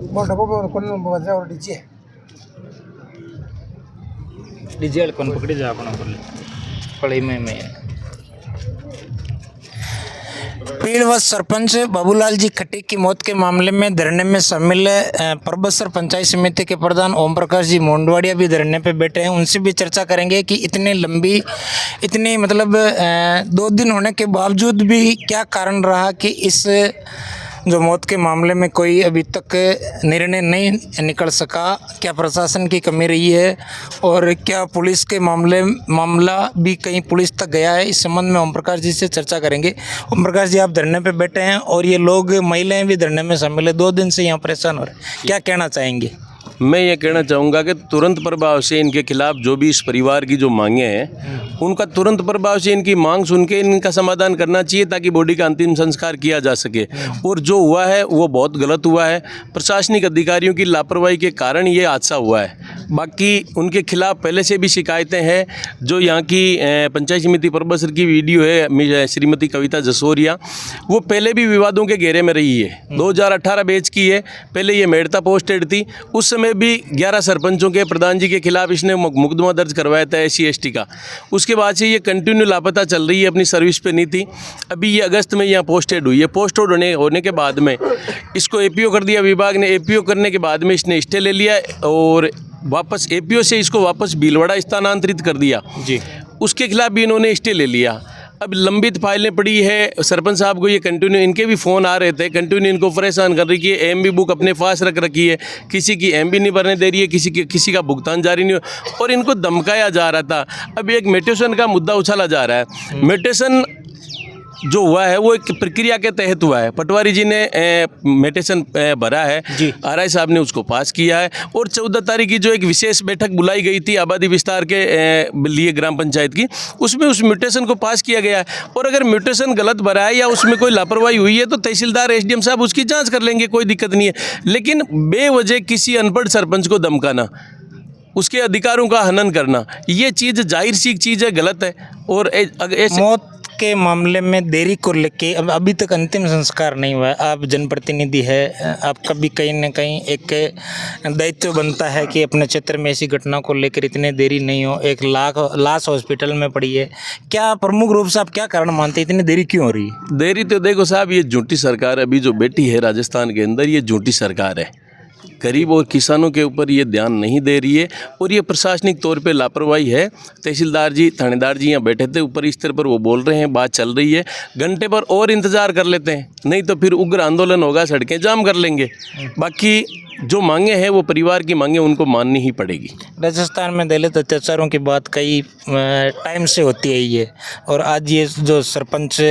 mau dapat kon baca और DJ DJ वाले कौन पकड़े जा अपना बोले पढ़ाई में पीड़वश सरपंच बाबूलाल जी खटीक की मौत के मामले में धरने में शामिल परबतसर पंचायत समिति के प्रधान ओम प्रकाश जी मोंडवाड़िया भी धरने पे बैठे हैं। उनसे भी चर्चा करेंगे कि इतनी लंबी इतनी मतलब 2 दिन होने के बावजूद भी क्या कारण रहा कि इस जो मौत के मामले में कोई अभी तक निर्णय नहीं निकल सका। क्या प्रशासन की कमी रही है और क्या पुलिस के मामला भी कहीं पुलिस तक गया है, इस संबंध में ओम प्रकाश जी से चर्चा करेंगे। ओम प्रकाश जी, आप धरने पे बैठे हैं और ये लोग महिलाएं भी धरने में शामिल है, 2 दिन से यहाँ परेशान हो रहे हैं, क्या कहना चाहेंगे? मैं ये कहना चाहूँगा कि तुरंत प्रभाव से इनके खिलाफ जो भी इस परिवार की जो मांगे हैं उनका तुरंत प्रभाव से इनकी मांग सुन के इनका समाधान करना चाहिए ताकि बॉडी का अंतिम संस्कार किया जा सके। और जो हुआ है वो बहुत गलत हुआ है, प्रशासनिक अधिकारियों की लापरवाही के कारण ये हादसा हुआ है। बाकी उनके खिलाफ पहले से भी शिकायतें हैं। जो यहाँ की पंचायत समिति परबतसर की वीडियो है श्रीमती कविता जसोरिया, वो पहले भी विवादों के घेरे में रही है। 2018 बैच की है, पहले ये मेड़ता पोस्टेड थी, उस समय भी 11 सरपंचों के प्रधान जी के खिलाफ इसने मुकदमा दर्ज करवाया था SC/ST का। उसके बाद से ये कंटिन्यू लापता चल रही है, अपनी सर्विस पे नहीं थी। अभी ये अगस्त में यहाँ पोस्टेड हुई है। पोस्टेड होने के बाद में इसको APO कर दिया विभाग ने। APO करने के बाद में इसने स्टे ले लिया और वापस APO से इसको वापस भीलवाड़ा स्थानांतरित कर दिया जी। उसके खिलाफ भी इन्होंने स्टे ले लिया। अब लंबित फाइलें पड़ी है। सरपंच साहब को ये कंटिन्यू इनके भी फ़ोन आ रहे थे, कंटिन्यू इनको परेशान कर रही है। MB बुक अपने पास रख रखी है, किसी की MB नहीं भरने दे रही है, किसी का भुगतान जारी नहीं हो, और इनको धमकाया जा रहा था। अब एक म्यूटेशन का मुद्दा उछाला जा रहा है। म्यूटेशन जो हुआ है वो एक प्रक्रिया के तहत हुआ है। पटवारी जी ने म्यूटेशन भरा है, RI साहब ने उसको पास किया है और 14 तारीख की जो एक विशेष बैठक बुलाई गई थी आबादी विस्तार के लिए ग्राम पंचायत की, उसमें उस म्यूटेशन को पास किया गया है। और अगर म्यूटेशन गलत भरा है या उसमें कोई लापरवाही हुई है तो तहसीलदार SDM साहब उसकी जाँच कर लेंगे, कोई दिक्कत नहीं है। लेकिन बेवजह किसी अनपढ़ सरपंच को धमकाना, उसके अधिकारों का हनन करना, ये चीज़ जाहिर सी चीज़ है, गलत है। और मौत के मामले में देरी को लेके अभी तक अंतिम संस्कार नहीं हुआ है। आप जनप्रतिनिधि है, आपका भी कहीं ना कहीं एक दायित्व बनता है कि अपने क्षेत्र में ऐसी घटना को लेकर इतने देरी नहीं हो। एक लाश हॉस्पिटल में पड़ी है, क्या प्रमुख रूप से आप क्या कारण मानते हैं इतनी देरी क्यों हो रही है? देरी तो देखो साहब, ये झूठी सरकार अभी जो बैठी है राजस्थान के अंदर, ये झूठी सरकार है। गरीब और किसानों के ऊपर ये ध्यान नहीं दे रही है और ये प्रशासनिक तौर पे लापरवाही है। तहसीलदार जी, थानेदार जी यहाँ बैठे थे ऊपर स्तर पर, वो बोल रहे हैं, बात चल रही है, घंटे पर और इंतज़ार कर लेते हैं, नहीं तो फिर उग्र आंदोलन होगा, सड़कें जाम कर लेंगे। बाकी जो मांगे हैं वो परिवार की मांगे, उनको माननी ही पड़ेगी। राजस्थान में दलित अत्याचारों की बात कई टाइम से होती है ये, और आज ये जो सरपंच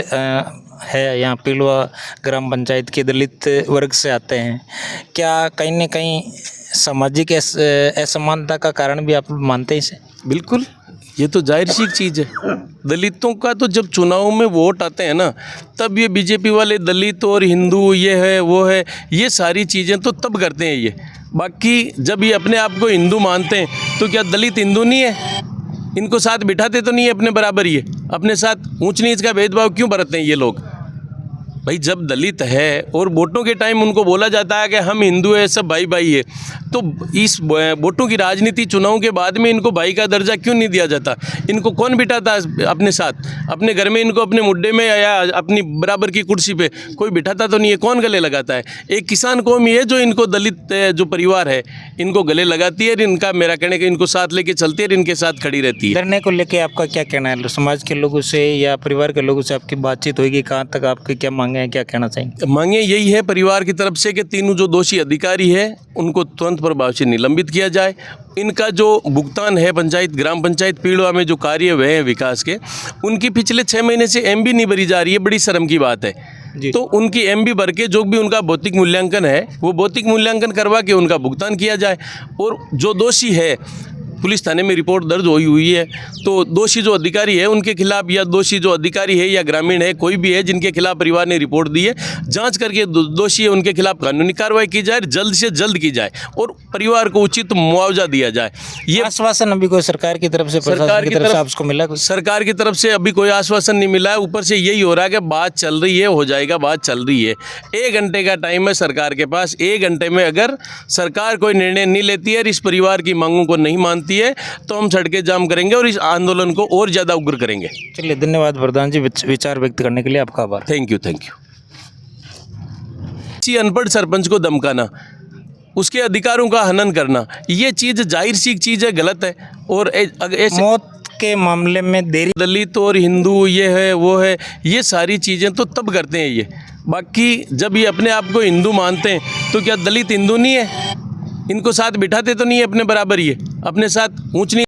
है यहाँ पिलवा ग्राम पंचायत के दलित वर्ग से आते हैं, क्या कहीं ना कहीं सामाजिक असमानता का कारण भी आप मानते हैं इसे? बिल्कुल, ये तो जाहिर सी चीज़ है। दलितों का तो जब चुनाव में वोट आते हैं ना, तब ये BJP वाले दलित और हिंदू, ये है वो है, ये सारी चीज़ें तो तब करते हैं ये। बाकी जब ये अपने आप को हिंदू मानते हैं तो क्या दलित हिंदू नहीं है? इनको साथ बिठाते तो नहीं है अपने बराबर? ये अपने साथ ऊंच नीच का भेदभाव क्यों बरतते हैं ये लोग? भाई जब दलित है और वोटों के टाइम उनको बोला जाता है कि हम हिंदू है, सब भाई भाई है, तो इस वोटों की राजनीति चुनाव के बाद में इनको भाई का दर्जा क्यों नहीं दिया जाता? इनको कौन बिठाता है अपने साथ? अपने घर में इनको अपने मुड्डे में या अपनी बराबर की कुर्सी पे कोई बिठाता तो नहीं है, कौन गले लगाता है? एक किसान कौम ही है जो इनको दलित जो परिवार है इनको गले लगाती है, इनका मेरा कहने का इनको साथ लेके चलती है, इनके साथ खड़ी रहती है। धरने को लेके आपका क्या कहना है? समाज के लोगों से या परिवार के लोगों से आपकी बातचीत होगी? कहाँ तक आपकी क्या मांगे हैं, क्या कहना चाहेंगे? मांगे यही है परिवार की तरफ से कि तीनों जो दोषी अधिकारी है उनको तुरंत प्रभाव से निलंबित किया जाए। इनका जो भुगतान है ग्राम पंचायत पीड़वा में जो कार्य हुए हैं विकास के, उनकी पिछले 6 महीने से MB नहीं भरी जा रही है, बड़ी शर्म की बात है। तो उनकी MB भर के जो भी उनका भौतिक मूल्यांकन है वो भौतिक मूल्यांकन करवा के उनका भुगतान किया जाए। और जो दोषी है पुलिस थाने में रिपोर्ट दर्ज हुई है, तो दोषी जो अधिकारी है उनके खिलाफ, या दोषी जो अधिकारी है या ग्रामीण है, कोई भी है जिनके खिलाफ परिवार ने रिपोर्ट दी है, जांच करके दोषी है उनके खिलाफ कानूनी कार्रवाई की जाए, जल्द से जल्द की जाए और परिवार को उचित मुआवजा दिया जाए। ये आश्वासन अभी कोई सरकार की तरफ से, प्रशासन की तरफ से आपको मिला कुछ? सरकार की तरफ से अभी कोई आश्वासन नहीं मिला है। ऊपर से यही हो रहा है कि बात चल रही है, हो जाएगा, बात चल रही है। 1 घंटे का टाइम है सरकार के पास। 1 घंटे में अगर सरकार कोई निर्णय नहीं लेती है और इस परिवार की मांगों को नहीं मानती है तो हम सड़कें जाम करेंगे और इस आंदोलन को और ज़्यादा उग्र करेंगे। चलिए, धन्यवाद प्रधान जी, विचार व्यक्त करने के लिए आपका आभार। Thank you. किसी अनपढ़ सरपंच को धमकाना, उसके अधिकारों का हनन करना, ये चीज़ जाहिर सी चीज़ है, गलत है। और ऐसे मौत के मामले में देरी, दलित और हिंदू ये है वो है, ये सारी चीज़ें तो तब करते हैं ये। बाकी जब ये अपने आप को हिंदू मानते हैं तो क्या दलित हिंदू नहीं है? इनको साथ बिठाते तो नहीं है अपने बराबर, ये अपने साथ ऊंच नीच